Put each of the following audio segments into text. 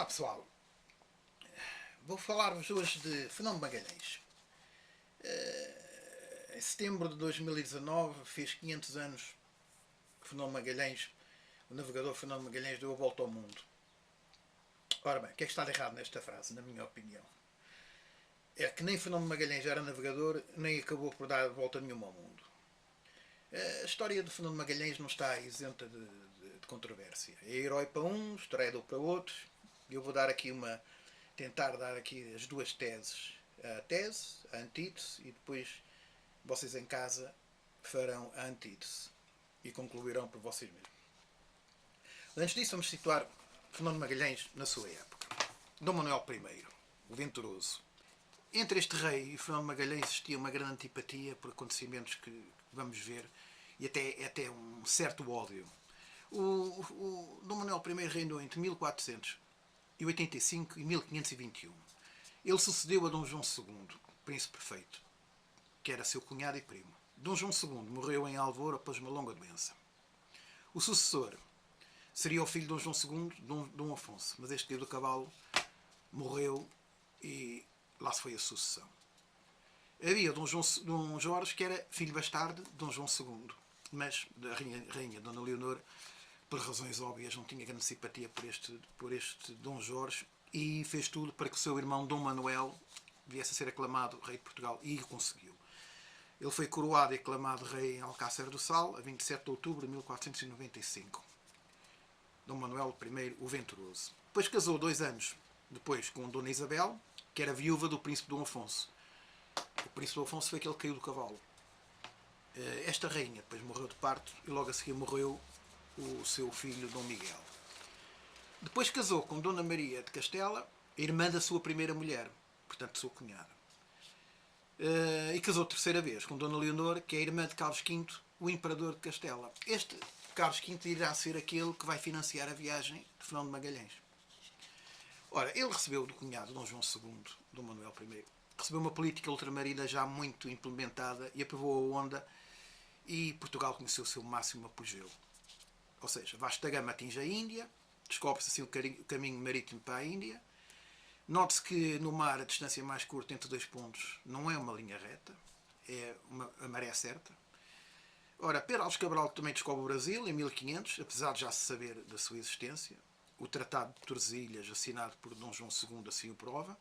Olá pessoal, vou falar-vos hoje de Fernando Magalhães. Em setembro de 2019 fez 500 anos que Fernando Magalhães, o navegador Fernando Magalhães, deu a volta ao mundo. Ora bem, o que é que está de errado nesta frase, na minha opinião? É que nem Fernando Magalhães era navegador, nem acabou por dar a volta nenhuma ao mundo. A história de Fernando Magalhães não está isenta de controvérsia. É herói para uns, traidor para outros. Eu vou dar aqui tentar dar aqui as duas teses. A tese, a antítese, e depois vocês em casa farão a antítese e concluirão por vocês mesmos. Antes disso, vamos situar Fernando Magalhães na sua época. Dom Manuel I, o Venturoso. Entre este rei e Fernando Magalhães existia uma grande antipatia por acontecimentos que vamos ver e até um certo ódio. O Dom Manuel I reinou entre 1485 e 1521. Ele sucedeu a Dom João II, príncipe perfeito, que era seu cunhado e primo. Dom João II morreu em Alvor após uma longa doença. O sucessor seria o filho de Dom João II, Dom Afonso, mas este tio do cavalo morreu e lá se foi a sucessão. Havia Dom Jorge, que era filho bastardo de Dom João II, mas da rainha Dona Leonor, por razões óbvias, não tinha grande simpatia por este Dom Jorge e fez tudo para que o seu irmão Dom Manuel viesse a ser aclamado rei de Portugal, e o conseguiu. Ele foi coroado e aclamado rei em Alcácer do Sal a 27 de outubro de 1495. Dom Manuel I, o Venturoso. Depois casou 2 anos depois com Dona Isabel, que era viúva do príncipe Dom Afonso. O príncipe Dom Afonso foi aquele que caiu do cavalo. Esta rainha depois morreu de parto e logo a seguir morreu o seu filho Dom Miguel. Depois casou com Dona Maria de Castela, irmã da sua primeira mulher, portanto sua cunhada. E casou terceira vez com Dona Leonor, que é irmã de Carlos V, o imperador de Castela. Este Carlos V irá ser aquele que vai financiar a viagem de Fernando de Magalhães. Ora, ele recebeu do cunhado Dom João II, Dom Manuel I, recebeu uma política ultramarina já muito implementada e aprovou a onda, e Portugal conheceu o seu máximo apogeu. Ou seja, Vasco da Gama atinge a Índia, descobre-se assim o caminho marítimo para a Índia. Note-se que no mar a distância mais curta entre 2 pontos não é uma linha reta, é a maré certa. Ora, Pedro Álvares Cabral também descobre o Brasil em 1500, apesar de já se saber da sua existência. O Tratado de Tordesilhas, assinado por Dom João II, assim o prova.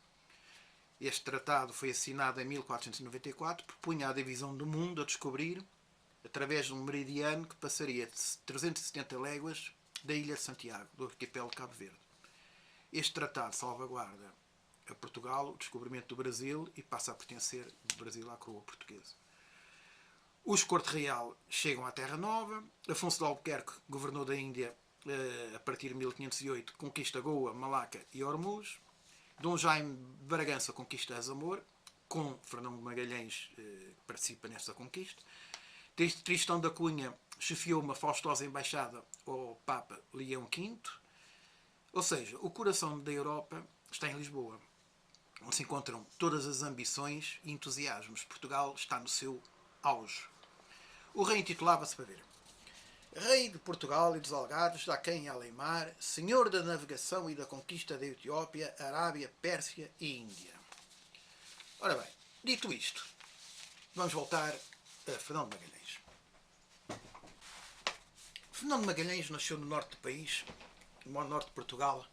Este tratado foi assinado em 1494, propunha a divisão do mundo a descobrir através de um meridiano que passaria de 370 léguas da ilha de Santiago, do arquipélago de Cabo Verde. Este tratado salvaguarda a Portugal o descobrimento do Brasil e passa a pertencer do Brasil à coroa portuguesa. Os Corte Real chegam à Terra Nova. Afonso de Albuquerque, governador da Índia, a partir de 1508, conquista Goa, Malaca e Hormuz. Dom Jaime de Bragança conquista Azamor, com Fernando Magalhães participa nesta conquista. Tristão da Cunha chefiou uma faustosa embaixada ao Papa Leão V. Ou seja, o coração da Europa está em Lisboa, onde se encontram todas as ambições e entusiasmos. Portugal está no seu auge. O rei intitulava-se, para ver, Rei de Portugal e dos Algarves, da quem Alemar, Senhor da navegação e da conquista da Etiópia, Arábia, Pérsia e Índia. Ora bem, dito isto, vamos voltar a Fernando Magalhães. Fernando Magalhães nasceu no norte do país, no norte de Portugal,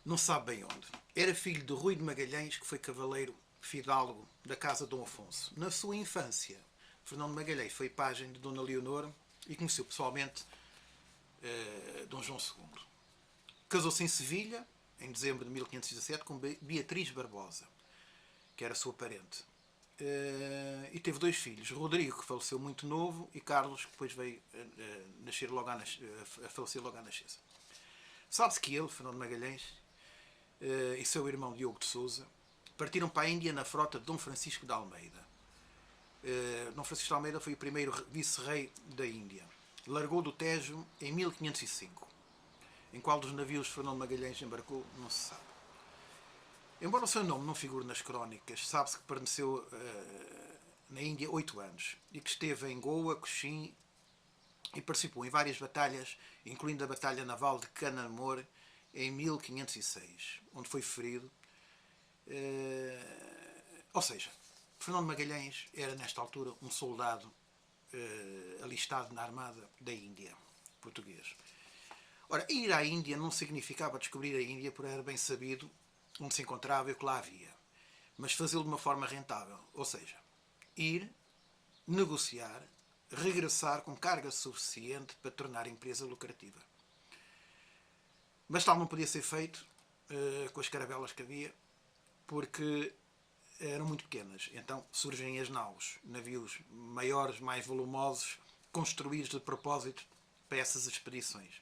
não se sabe bem onde. Era filho de Rui de Magalhães, que foi cavaleiro fidalgo da casa de Dom Afonso. Na sua infância, Fernando Magalhães foi pajem de Dona Leonor e conheceu pessoalmente Dom João II. Casou-se em Sevilha, em dezembro de 1517, com Beatriz Barbosa, que era sua parente. E teve 2 filhos, Rodrigo, que faleceu muito novo, e Carlos, que depois veio a falecer logo à nascença. Sabe-se que ele, Fernando Magalhães, e seu irmão Diogo de Sousa, partiram para a Índia na frota de Dom Francisco de Almeida. Dom Francisco de Almeida foi o primeiro vice-rei da Índia. Largou do Tejo em 1505. Em qual dos navios Fernando Magalhães embarcou, não se sabe. Embora o seu nome não figure nas crónicas, sabe-se que permaneceu na Índia 8 anos e que esteve em Goa, Cochin e participou em várias batalhas, incluindo a Batalha Naval de Canamor em 1506, onde foi ferido. Ou seja, Fernão de Magalhães era, nesta altura, um soldado alistado na armada da Índia, português. Ora, ir à Índia não significava descobrir a Índia, por era bem sabido onde se encontrava e o que lá havia, mas fazê-lo de uma forma rentável, ou seja, ir, negociar, regressar com carga suficiente para tornar a empresa lucrativa. Mas tal não podia ser feito com as caravelas que havia, porque eram muito pequenas. Então surgem as naus, navios maiores, mais volumosos, construídos de propósito para essas expedições.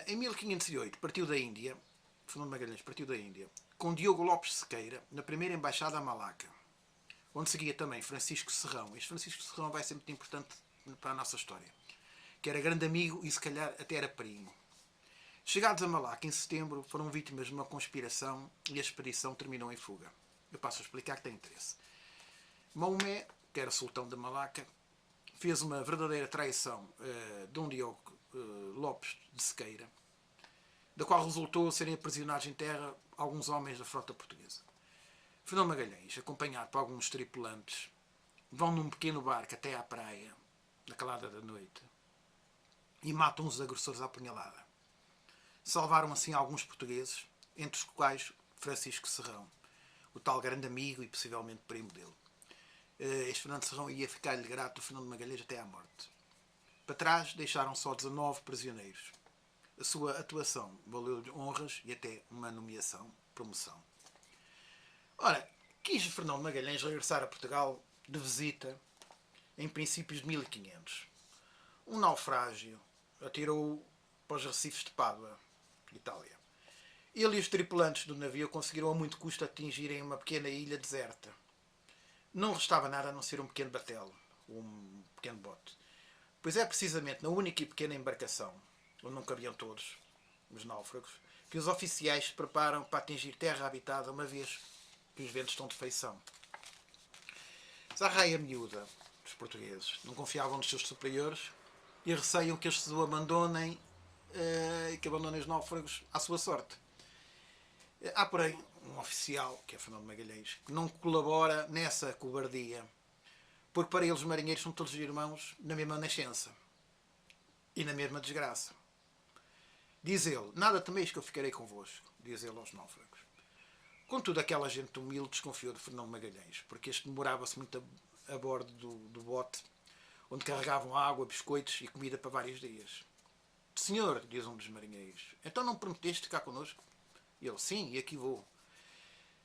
Em 1508 partiu da Índia, Fernão de Magalhães partiu da Índia, com Diogo Lopes Sequeira, na primeira embaixada a Malaca, onde seguia também Francisco Serrão. Este Francisco Serrão vai ser muito importante para a nossa história, que era grande amigo e se calhar até era primo. Chegados a Malaca em setembro, foram vítimas de uma conspiração e a expedição terminou em fuga. Eu passo a explicar que tem interesse. Maomé, que era sultão de Malaca, fez uma verdadeira traição a Dom Diogo Lopes de Sequeira, da qual resultou serem aprisionados em terra alguns homens da frota portuguesa. Fernão Magalhães, acompanhado por alguns tripulantes, vão num pequeno barco até à praia, na calada da noite, e matam os agressores à punhalada. Salvaram assim alguns portugueses, entre os quais Francisco Serrão, o tal grande amigo e possivelmente primo dele. Este Fernando Serrão ia ficar-lhe grato a Fernão de Magalhães até à morte. Para trás deixaram só 19 prisioneiros. A sua atuação valeu-lhe honras e até uma nomeação, promoção. Ora, quis Fernão de Magalhães regressar a Portugal de visita em princípios de 1500. Um naufrágio atirou-o para os recifes de Pádua, Itália. Ele e os tripulantes do navio conseguiram a muito custo atingirem uma pequena ilha deserta. Não restava nada a não ser um pequeno batelo, um pequeno bote. Pois é precisamente na única e pequena embarcação, onde não cabiam todos os náufragos, que os oficiais se preparam para atingir terra habitada uma vez que os ventos estão de feição. Zarraia miúda, os portugueses, não confiavam nos seus superiores e receiam que estes o abandonem e que abandonem os náufragos à sua sorte. Há, porém, um oficial, que é Fernão de Magalhães, que não colabora nessa cobardia, porque para eles os marinheiros são todos irmãos na mesma nascença e na mesma desgraça. Diz ele: nada temeis que eu ficarei convosco, diz ele aos náufragos. Contudo, aquela gente humilde desconfiou de Fernão de Magalhães, porque este demorava-se muito a bordo do bote, onde carregavam água, biscoitos e comida para vários dias. Senhor, diz um dos marinheiros, então não prometeste ficar connosco? E ele: sim, e aqui vou.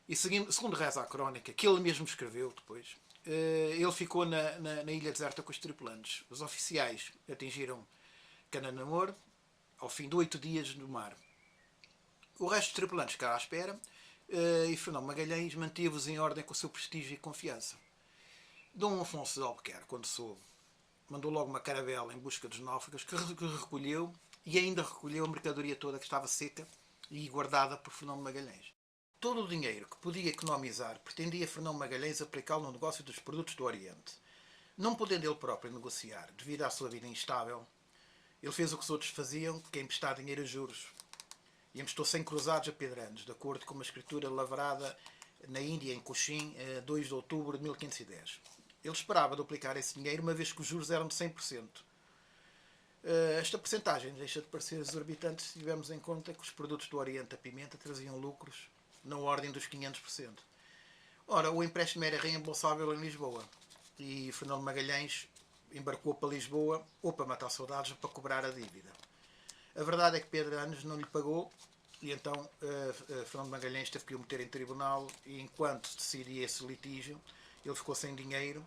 E segundo reza a crónica, que ele mesmo escreveu depois, ele ficou na ilha deserta com os tripulantes. Os oficiais atingiram Cananamor ao fim de 8 dias no mar. O resto dos tripulantes ficaram à espera e Fernão Magalhães manteve-os em ordem com o seu prestígio e confiança. Dom Afonso de Albuquerque, quando soube, mandou logo uma caravela em busca dos náufragos, que recolheu e ainda recolheu a mercadoria toda que estava seca e guardada por Fernão de Magalhães. Todo o dinheiro que podia economizar pretendia Fernão Magalhães aplicá-lo no negócio dos produtos do Oriente. Não podendo ele próprio negociar, devido à sua vida instável, ele fez o que os outros faziam, que é emprestar dinheiro a juros. E emprestou 100 cruzados a Pedranos, de acordo com uma escritura lavrada na Índia, em Cochin, 2 de outubro de 1510. Ele esperava duplicar esse dinheiro, uma vez que os juros eram de 100%. Esta percentagem deixa de parecer exorbitante se tivermos em conta que os produtos do Oriente, a pimenta, traziam lucros na ordem dos 500%. Ora, o empréstimo era reembolsável em Lisboa e Fernão de Magalhães embarcou para Lisboa ou para matar saudades ou para cobrar a dívida. A verdade é que Pedro Anos não lhe pagou e então Fernão de Magalhães teve que o meter em tribunal e enquanto decidia esse litígio ele ficou sem dinheiro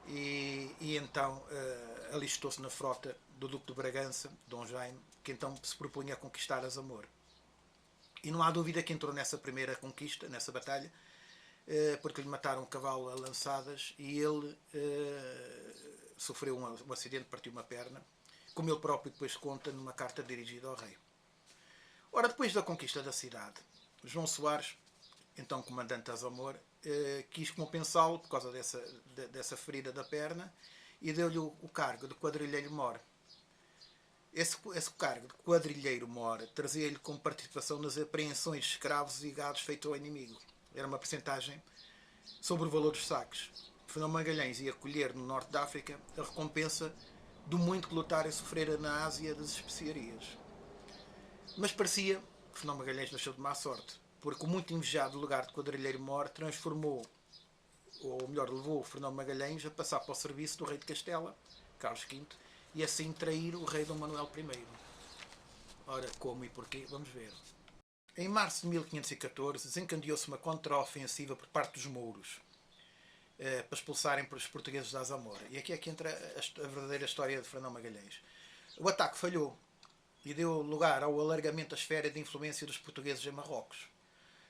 e então alistou-se na frota do Duque de Bragança, Dom Jaime, que então se propunha a conquistar Azamor. E não há dúvida que entrou nessa primeira conquista, nessa batalha, porque lhe mataram um cavalo a lançadas e ele sofreu um acidente, partiu uma perna, como ele próprio depois conta numa carta dirigida ao rei. Ora, depois da conquista da cidade, João Soares, então comandante de Azamor, quis compensá-lo por causa dessa ferida da perna e deu-lhe o cargo de quadrilheiro-mor. Esse cargo de quadrilheiro-mor trazia-lhe como participação nas apreensões de escravos e gados feito ao inimigo. Era uma percentagem sobre o valor dos saques. Fernão Magalhães ia colher no norte da África a recompensa do muito que lutar e sofrer na Ásia das especiarias. Mas parecia que Fernão Magalhães nasceu de má sorte, porque o muito invejado lugar de quadrilheiro-mor transformou, ou melhor, levou Fernão Magalhães a passar para o serviço do rei de Castela, Carlos V, e assim trair o rei Dom Manuel I. Ora, como e porquê? Vamos ver. Em março de 1514 desencadeou-se uma contraofensiva por parte dos mouros para expulsarem os portugueses da Azamora. E aqui é que entra a verdadeira história de Fernão Magalhães. O ataque falhou e deu lugar ao alargamento da esfera de influência dos portugueses em Marrocos.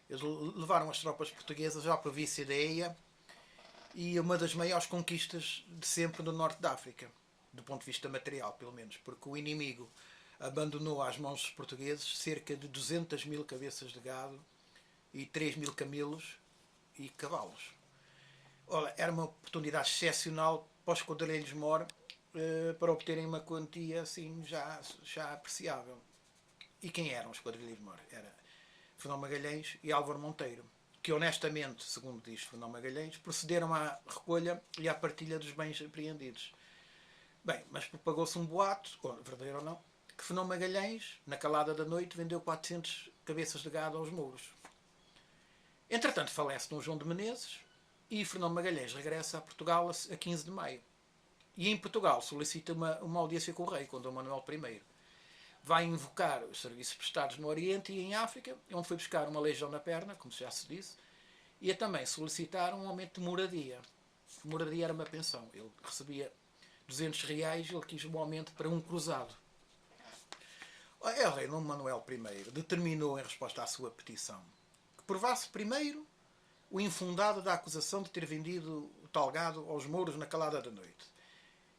Eles levaram as tropas portuguesas à província da Eia e uma das maiores conquistas de sempre do norte da África, do ponto de vista material, pelo menos, porque o inimigo abandonou às mãos dos portugueses cerca de 200 mil cabeças de gado e 3 mil camelos e cavalos. Olha, era uma oportunidade excepcional para os quadrilheiros-mor para obterem uma quantia assim já apreciável. E quem eram os quadrilheiros-mor? Era Fernão Magalhães e Álvaro Monteiro, que honestamente, segundo diz Fernão Magalhães, procederam à recolha e à partilha dos bens apreendidos. Bem, mas propagou-se um boato, verdadeiro ou não, que Fernão Magalhães, na calada da noite, vendeu 400 cabeças de gado aos mouros. Entretanto, falece Dom João de Menezes e Fernão Magalhães regressa a Portugal a 15 de maio. E em Portugal solicita uma audiência com o rei, com Dom Manuel I. Vai invocar os serviços prestados no Oriente e em África, onde foi buscar uma legião na perna, como já se disse, e a também solicitar um aumento de moradia. Moradia era uma pensão. Ele recebia 200 reais e ele quis um aumento para um cruzado. O rei Dom Manuel I determinou, em resposta à sua petição, que provasse primeiro o infundado da acusação de ter vendido o tal gado aos mouros na calada da noite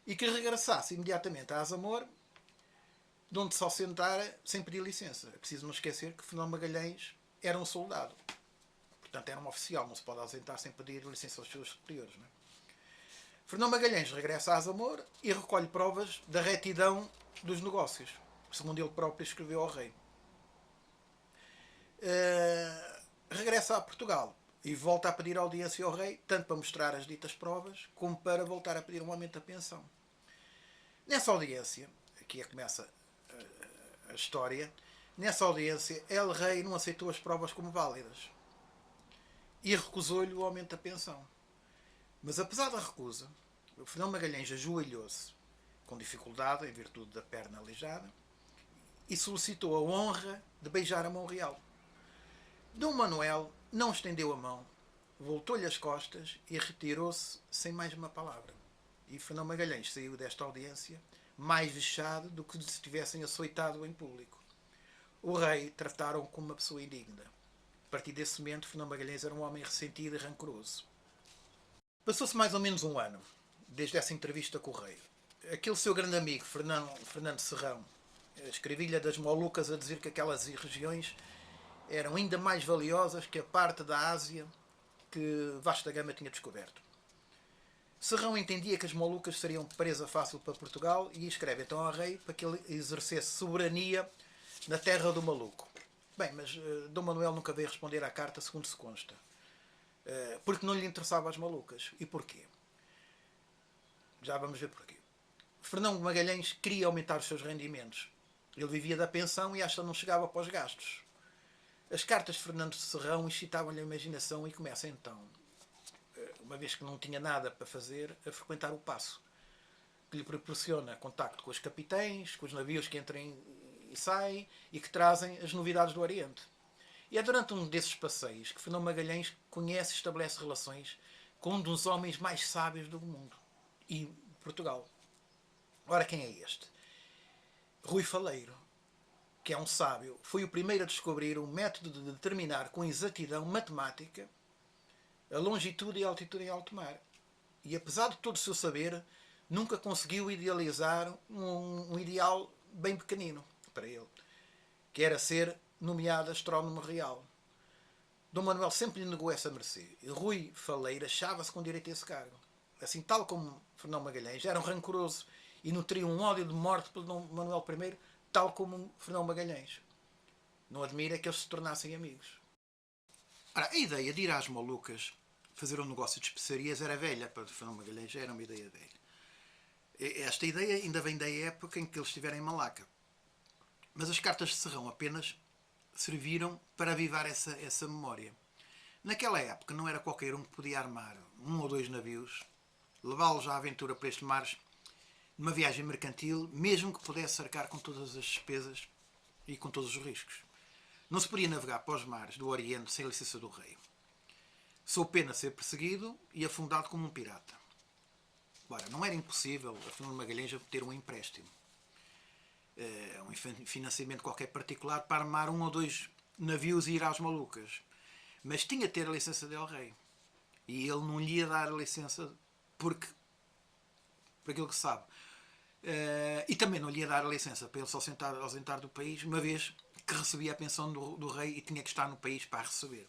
e que regressasse imediatamente a Azamor, de onde só sentara sem pedir licença. É preciso não esquecer que Fernão Magalhães era um soldado. Portanto, era um oficial, não se pode ausentar sem pedir licença aos seus superiores. Não é? Fernão Magalhães regressa a Azamor e recolhe provas da retidão dos negócios, segundo ele próprio escreveu ao rei. Regressa a Portugal e volta a pedir audiência ao rei, tanto para mostrar as ditas provas, como para voltar a pedir um aumento da pensão. Nessa audiência, aqui é que começa a história, nessa audiência, El Rei não aceitou as provas como válidas e recusou-lhe o aumento da pensão. Mas apesar da recusa, o Fernão Magalhães ajoelhou-se com dificuldade, em virtude da perna aleijada, e solicitou a honra de beijar a mão real. Dom Manuel não estendeu a mão, voltou-lhe as costas e retirou-se sem mais uma palavra. E Fernão Magalhães saiu desta audiência mais vexado do que se tivessem açoitado em público. O rei trataram-o como uma pessoa indigna. A partir desse momento, Fernão Magalhães era um homem ressentido e rancoroso. Passou-se mais ou menos um ano, desde essa entrevista com o rei. Aquele seu grande amigo, Fernando Serrão, escrevia-lhe das Molucas a dizer que aquelas regiões eram ainda mais valiosas que a parte da Ásia que Vasco da Gama tinha descoberto. Serrão entendia que as Molucas seriam presa fácil para Portugal e escreve então ao rei para que ele exercesse soberania na terra do maluco. Bem, mas Dom Manuel nunca veio responder à carta, segundo se consta. Porque não lhe interessavam as Molucas. E porquê? Já vamos ver porquê. Fernão Magalhães queria aumentar os seus rendimentos. Ele vivia da pensão e esta não chegava para os gastos. As cartas de Fernando Serrão excitavam-lhe a imaginação e começa então, uma vez que não tinha nada para fazer, a frequentar o Paço, que lhe proporciona contacto com os capitães, com os navios que entram e saem e que trazem as novidades do Oriente. E é durante um desses passeios que Fernão Magalhães conhece e estabelece relações com um dos homens mais sábios do mundo e Portugal. Ora, quem é este? Rui Faleiro, que é um sábio, foi o primeiro a descobrir um método de determinar com exatidão matemática a longitude e a altitude em alto mar. E apesar de todo o seu saber, nunca conseguiu idealizar um ideal bem pequenino para ele, que era ser nomeado astrónomo real. Dom Manuel sempre lhe negou essa mercê. E Rui Faleiro achava-se com direito a esse cargo. Assim, tal como Fernão Magalhães, era um rancoroso e nutriam um ódio de morte pelo Dom Manuel I, tal como Fernão Magalhães. Não admira que eles se tornassem amigos. Ora, a ideia de ir às Molucas fazer um negócio de especiarias era velha para Fernão Magalhães, já era uma ideia velha. Esta ideia ainda vem da época em que eles estiveram em Malaca. Mas as cartas de Serrão apenas serviram para avivar essa memória. Naquela época não era qualquer um que podia armar um ou dois navios, levá-los à aventura por estes mares, numa viagem mercantil, mesmo que pudesse arcar com todas as despesas e com todos os riscos. Não se podia navegar para os mares do Oriente sem licença do rei. Sou pena ser perseguido e afundado como um pirata. Ora, não era impossível a Fernão Magalhães obter um empréstimo, um financiamento qualquer particular para armar um ou dois navios e ir às Molucas. Mas tinha de ter a licença del rei. E ele não lhe ia dar a licença por aquilo que se sabe. E também não lhe ia dar a licença para ele se ausentar do país, uma vez que recebia a pensão do rei e tinha que estar no país para a receber.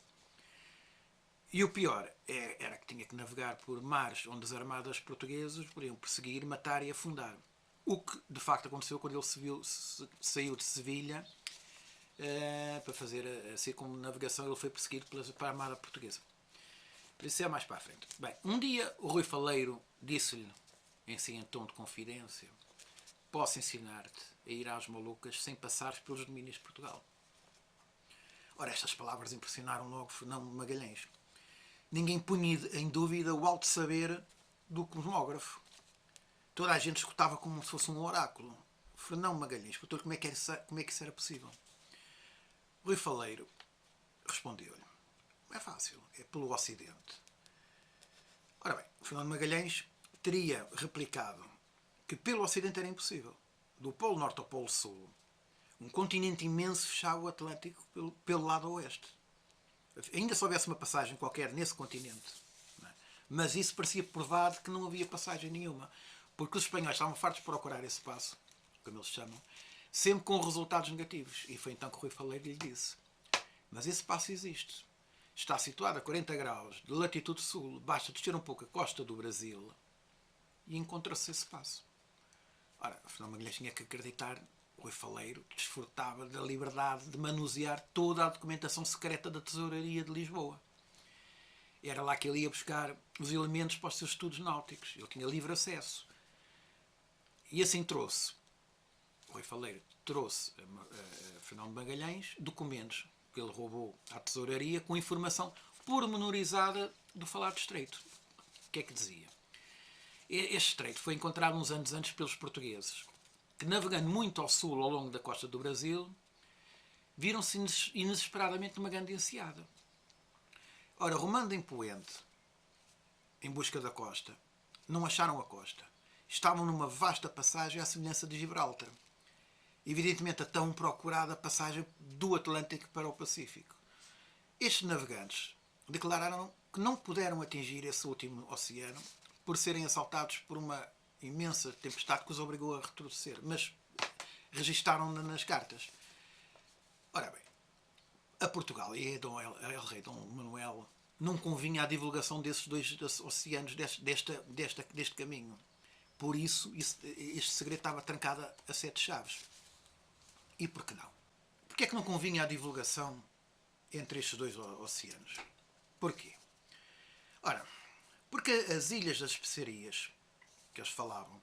E o pior era que tinha que navegar por mares onde as armadas portuguesas podiam perseguir, matar e afundar. O que de facto aconteceu quando ele saiu de Sevilha para fazer a circunnavegação. Ele foi perseguido pela armada portuguesa. Isso é mais para a frente. Bem, um dia o Rui Faleiro disse-lhe, em tom de confidência: posso ensinar-te a ir às Molucas sem passares pelos domínios de Portugal. Ora, estas palavras impressionaram logo Fernão Magalhães. Ninguém punha em dúvida o alto saber do cosmógrafo. Toda a gente escutava como se fosse um oráculo. Fernão Magalhães perguntou-lhe como é que isso era possível. Rui Faleiro respondeu-lhe: é fácil, é pelo Ocidente. Ora bem, Fernão Magalhães teria replicado que pelo Ocidente era impossível. Do Polo Norte ao Polo Sul, um continente imenso fechava o Atlântico pelo lado oeste. Ainda se houvesse uma passagem qualquer nesse continente, não é? Mas isso parecia provado que não havia passagem nenhuma, porque os espanhóis estavam fartos de procurar esse passo, como eles chamam, sempre com resultados negativos. E foi então que o Rui Faleiro lhe disse: mas esse passo existe. Está situado a 40 graus de latitude sul, basta descer um pouco a costa do Brasil e encontra-se esse passo. Ora, Fernão Magalhães tinha que acreditar. O Rui Faleiro desfrutava da liberdade de manusear toda a documentação secreta da Tesouraria de Lisboa. Era lá que ele ia buscar os elementos para os seus estudos náuticos. Ele tinha livre acesso. E assim o Rui Faleiro trouxe a Fernão Magalhães documentos que ele roubou à Tesouraria com informação pormenorizada do falado estreito. O que é que dizia? Este estreito foi encontrado uns anos antes pelos portugueses, que, navegando muito ao sul ao longo da costa do Brasil, viram-se inesperadamente numa grande enseada. Ora, rumando em poente, em busca da costa, não acharam a costa. Estavam numa vasta passagem à semelhança de Gibraltar. Evidentemente a tão procurada passagem do Atlântico para o Pacífico. Estes navegantes declararam que não puderam atingir esse último oceano por serem assaltados por uma imensa tempestade que os obrigou a retroceder, mas registaram-na nas cartas. Ora bem, a Portugal e ao rei Dom Manuel não convinha a divulgação desses dois oceanos, deste caminho. Por isso, este segredo estava trancado a 7 chaves. E por que não? Porquê é que não convinha a divulgação entre estes dois oceanos? Porquê? Ora, porque as Ilhas das Especiarias, que eles falavam,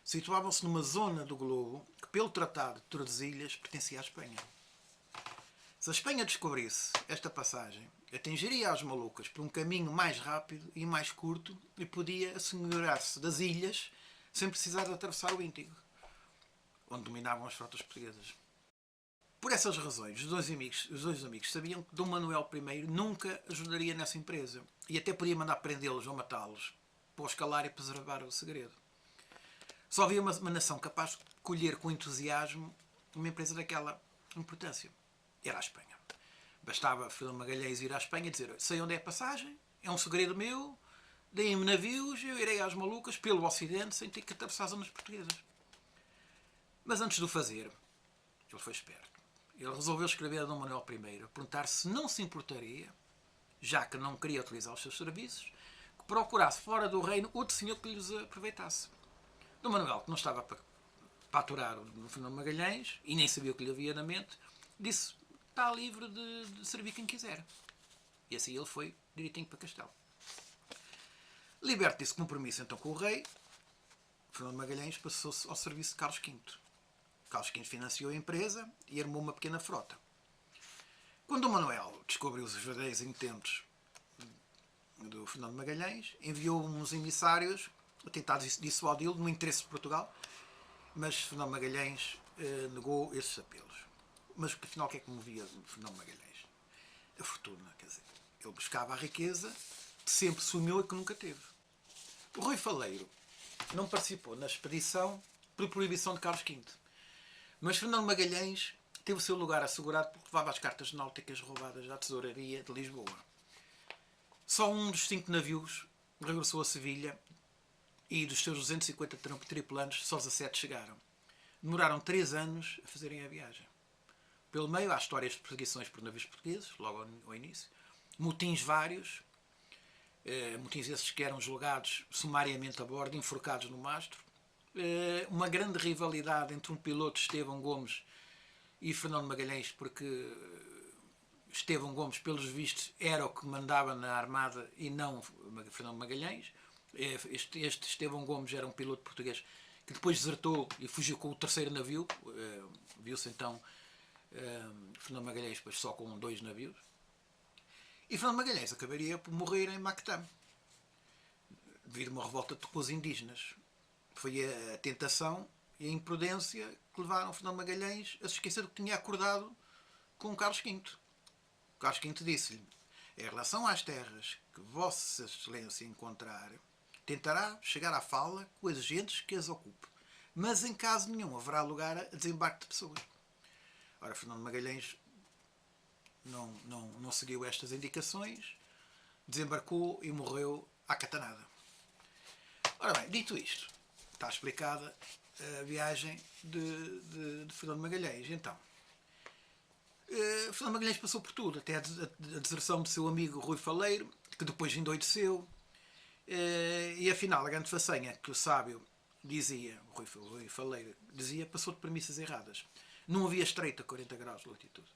situavam-se numa zona do globo que, pelo Tratado de Tordesilhas, pertencia à Espanha. Se a Espanha descobrisse esta passagem, atingiria as Molucas por um caminho mais rápido e mais curto e podia assegurar-se das ilhas sem precisar de atravessar o Índico, onde dominavam as frotas portuguesas. Por essas razões, os dois amigos sabiam que Dom Manuel I nunca ajudaria nessa empresa e até podia mandar prendê-los ou matá-los para os calar e preservar o segredo. Só havia uma nação capaz de colher com entusiasmo uma empresa daquela importância. Era a Espanha. Bastava Fernão Magalhães ir à Espanha e dizer: sei onde é a passagem, é um segredo meu, deem-me navios, eu irei às Molucas pelo Ocidente sem ter que atravessar as zonas portuguesas. Mas antes de o fazer, ele foi esperto. Ele resolveu escrever a Dom Manuel I, perguntar se não se importaria, já que não queria utilizar os seus serviços, que procurasse fora do reino outro senhor que lhes aproveitasse. Dom Manuel, que não estava para aturar o Fernando Magalhães e nem sabia o que lhe havia na mente, disse: está livre de servir quem quiser. E assim ele foi direitinho para Castelo. Liberto desse compromisso então com o rei, Fernando Magalhães passou-se ao serviço de Carlos V. Carlos V financiou a empresa e armou uma pequena frota. Quando Dom Manuel descobriu os verdadeiros intentos do Fernando Magalhães, enviou uns emissários a tentar dissuadi-lo no interesse de Portugal, mas Fernando Magalhães negou esses apelos. Mas afinal, o que é que movia Fernando Magalhães? A fortuna, quer dizer, ele buscava a riqueza que sempre sonhou e que nunca teve. O Rui Faleiro não participou na expedição por proibição de Carlos V, mas Fernando Magalhães teve o seu lugar assegurado porque levava as cartas náuticas roubadas da tesouraria de Lisboa. Só um dos 5 navios regressou a Sevilha e dos seus 250 tripulantes só 17 chegaram. Demoraram 3 anos a fazerem a viagem. Pelo meio há histórias de perseguições por navios portugueses, logo ao início, motins vários, motins esses que eram julgados sumariamente a bordo, enforcados no mastro, uma grande rivalidade entre um piloto, Estevão Gomes, e Fernando Magalhães, porque Estevão Gomes, pelos vistos, era o que mandava na armada e não Fernando Magalhães. Este Estevão Gomes era um piloto português que depois desertou e fugiu com o terceiro navio. Viu-se então Fernando Magalhães depois só com 2 navios. E Fernando Magalhães acabaria por morrer em Mactã, devido a uma revolta com os indígenas. Foi a tentação e a imprudência que levaram Fernando Magalhães a se esquecer do que tinha acordado com Carlos V. Carlos V disse-lhe: em relação às terras que Vossa Excelência encontrar, tentará chegar à fala com as gentes que as ocupem, mas em caso nenhum haverá lugar a desembarque de pessoas. Ora, Fernando Magalhães não seguiu estas indicações, desembarcou e morreu à catanada. Ora bem, dito isto, está explicada a viagem de Fernando Magalhães. Então, Fernando Magalhães passou por tudo, até a deserção do seu amigo Rui Faleiro, que depois endoideceu, e afinal a grande façanha que o sábio dizia, o Rui Faleiro dizia, passou de premissas erradas. Não havia estreito a 40 graus de latitude,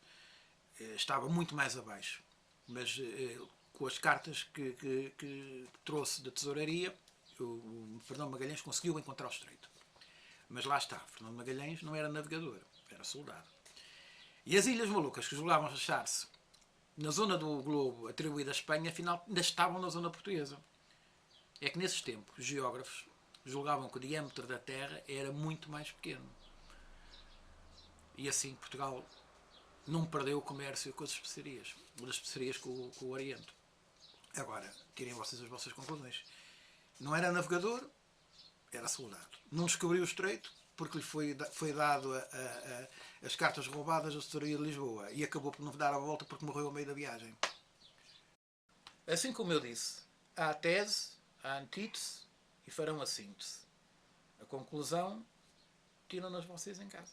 estava muito mais abaixo, mas com as cartas que trouxe da tesouraria, o Fernando Magalhães conseguiu encontrar o estreito. Mas lá está, Fernando Magalhães não era navegador, era soldado. E as Ilhas Malucas, que julgavam achar-se na zona do globo atribuída à Espanha, afinal ainda estavam na zona portuguesa. É que nesses tempos os geógrafos julgavam que o diâmetro da Terra era muito mais pequeno. E assim Portugal não perdeu o comércio com as especiarias, ou das especiarias com o Oriente. Agora, tirem vocês as vossas conclusões. Não era navegador, era soldado. Não descobriu o estreito, porque lhe foi dado as cartas roubadas da tesouraria de Lisboa e acabou por não dar a volta porque morreu ao meio da viagem. Assim como eu disse, há a tese, há a antítese e farão a síntese. A conclusão tiram-nas vocês em casa.